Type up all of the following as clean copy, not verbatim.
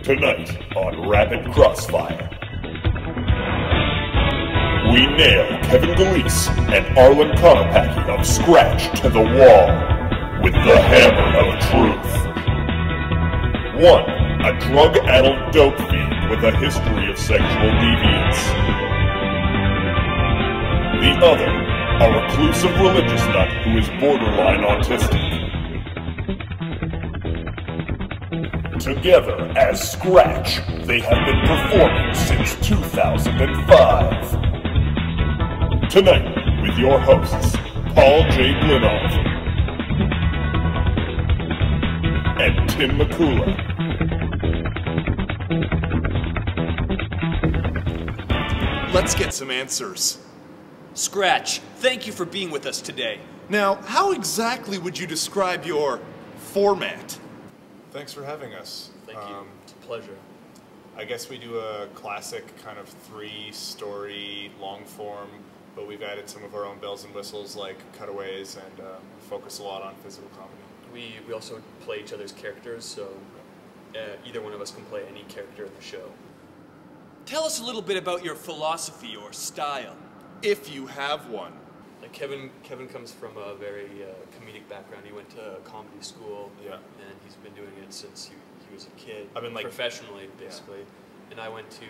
Tonight on Rapid Crossfire, we nail Kevin Galeese and Arlen Konopacki of Scratch to the wall with the hammer of truth. One, a drug-addled dope fiend with a history of sexual deviance. The other, a reclusive religious nut who is borderline autistic. Together as Scratch, they have been performing since 2005. Tonight, with your hosts, Paul J. Glinoff and Tim McCullough. Let's get some answers. Scratch, thank you for being with us today. Now, how exactly would you describe your format? Thanks for having us. Thank you. It's a pleasure. I guess we do a classic kind of 3-story long form, but we've added some of our own bells and whistles like cutaways and focus a lot on physical comedy. We also play each other's characters, so either one of us can play any character in the show. Tell us a little bit about your philosophy or style. If you have one. Like Kevin comes from a very comedic background. He went to comedy school, Yeah. and he's been doing it since he was a kid. I've been, like, professionally, basically. Yeah. And I went to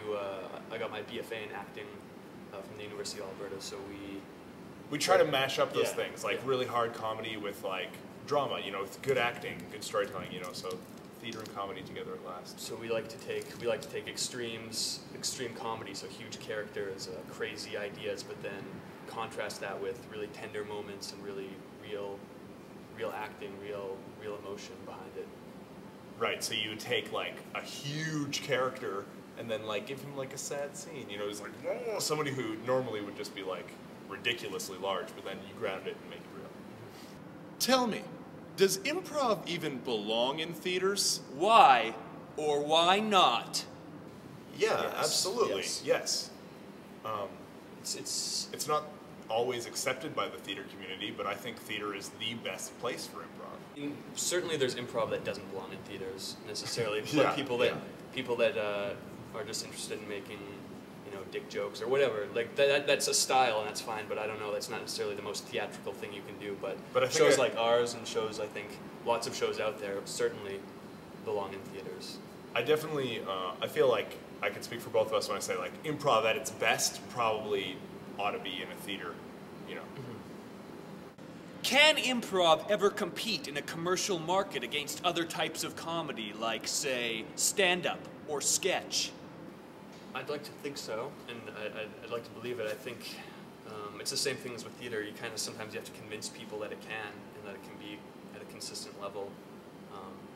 I got my BFA in acting from the University of Alberta. So We try to mash up those Yeah, things, like yeah. really hard comedy with like drama, you know, with good acting, good storytelling, you know, so theater and comedy together at last. So we like to take extreme comedy, so huge characters, crazy ideas, but then contrast that with really tender moments and really real acting, real emotion behind it. Right, so you take like a huge character and then like give him like a sad scene, you know, it's like, whoa, somebody who normally would just be like ridiculously large, but then you ground it and make it real. Tell me, does improv even belong in theaters? Why or why not? Yeah, Yes, absolutely, yes. yes. It's not always accepted by the theater community, but I think theater is the best place for improv. Certainly, there's improv that doesn't belong in theaters necessarily. But Yeah, people that are just interested in making, you know, dick jokes or whatever. Like that's a style and that's fine. But I don't know. That's not necessarily the most theatrical thing you can do. But I think shows like ours and shows, I think, lots of shows out there certainly belong in theaters. I definitely, I feel like I could speak for both of us when I say like improv at its best probably ought to be in a theater, you know. Can improv ever compete in a commercial market against other types of comedy, like, say, stand-up or sketch? I'd like to think so, and I'd like to believe it. I think it's the same thing as with theater. You kind of sometimes you have to convince people that it can, and that it can be at a consistent level.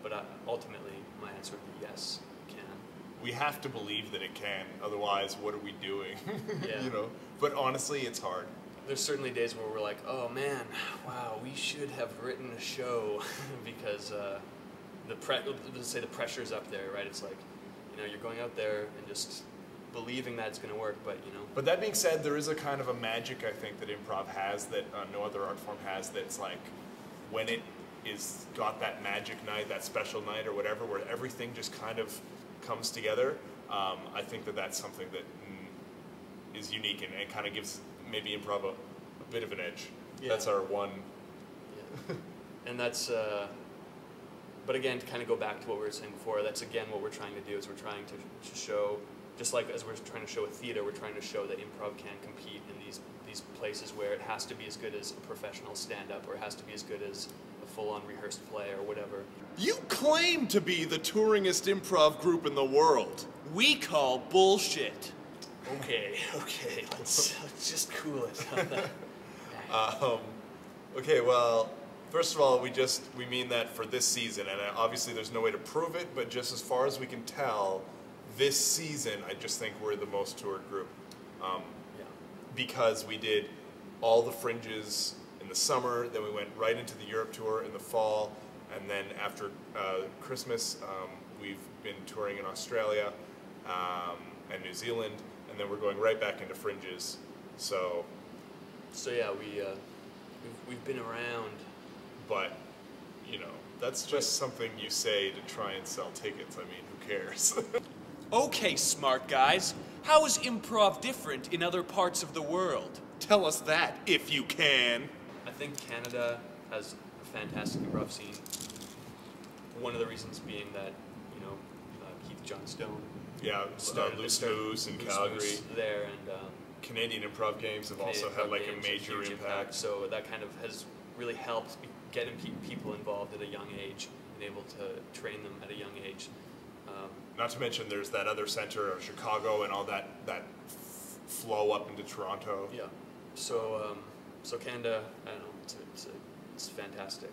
But ultimately, my answer would be yes, it can. We have to believe that it can, otherwise what are we doing? Yeah. You know? But honestly, it's hard. There's certainly days where we're like, oh man, wow, we should have written a show because let's say the pressure's up there, right? It's like, you know, you're going out there and just believing that it's going to work, but you know. But that being said, there is a kind of a magic, I think, that improv has that no other art form has, that's like when it is got that magic night, that special night or whatever, where everything just kind of comes together. I think that that's something that is unique and it kind of gives maybe improv a bit of an edge. Yeah. That's our one. Yeah. And that's, but again, to kind of go back to what we were saying before, that's again what we're trying to do, is we're trying to show, just like as we're trying to show a theater, we're trying to show that improv can compete in these places where it has to be as good as a professional stand-up, or it has to be as good as a full-on rehearsed play or whatever. You claim to be the touringest improv group in the world. We call bullshit. Okay, let's just cool it. Okay, well, first of all, we mean that for this season, and obviously there's no way to prove it, but just as far as we can tell, this season, I just think we're the most toured group. Because we did all the fringes in the summer, then we went right into the Europe tour in the fall, and then after Christmas, we've been touring in Australia and New Zealand, and then we're going right back into fringes. So yeah, we've been around. But, you know, That's just something you say to try and sell tickets. I mean, who cares? Okay, smart guys. How is improv different in other parts of the world? Tell us that, if you can. I think Canada has a fantastic improv scene. One of the reasons being that, Keith Johnstone Yeah, Loose Moose in Calgary. There, and Canadian improv games have also had like a major huge impact. So that kind of has really helped getting people involved at a young age and able to train them at a young age. Not to mention there's that other center of Chicago and all that flow up into Toronto. Yeah. So Canada, I don't know, it's fantastic.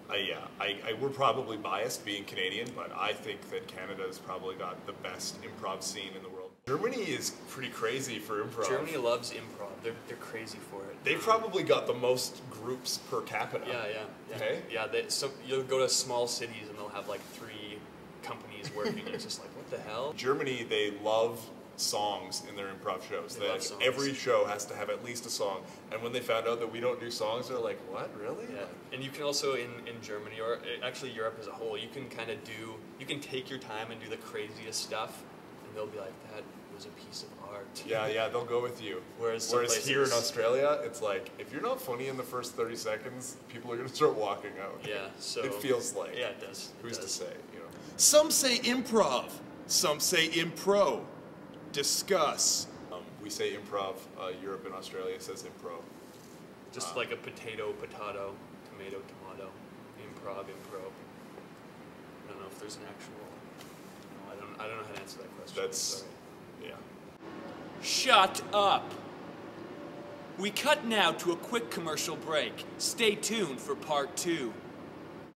We're probably biased being Canadian, but I think that Canada's probably got the best improv scene in the world. Germany is pretty crazy for improv. Germany loves improv. They're crazy for it. They've probably got the most groups per capita. Yeah. Okay. Yeah, so you'll go to small cities and they'll have like 3 companies working. And it's just like, what the hell? Germany, they love songs in their improv shows. They love songs. Every show has to have at least a song. And when they found out that we don't do songs, they're like, what, really? Yeah, and you can also, in Germany, or actually Europe as a whole, you can you can take your time and do the craziest stuff, and they'll be like, that was a piece of art. Yeah, they'll go with you. Whereas here in Australia, it's like, if you're not funny in the first 30 seconds, people are going to start walking out. Yeah, so... It feels like. Yeah, it does. Who's to say, Some say improv. Some say impro. Discuss. We say improv. Europe and Australia says impro. Just like a potato, tomato, tomato. Improv. I don't know if there's an actual... No, I don't know how to answer that question. That's... Yeah. Shut up! We cut now to a quick commercial break. Stay tuned for part 2.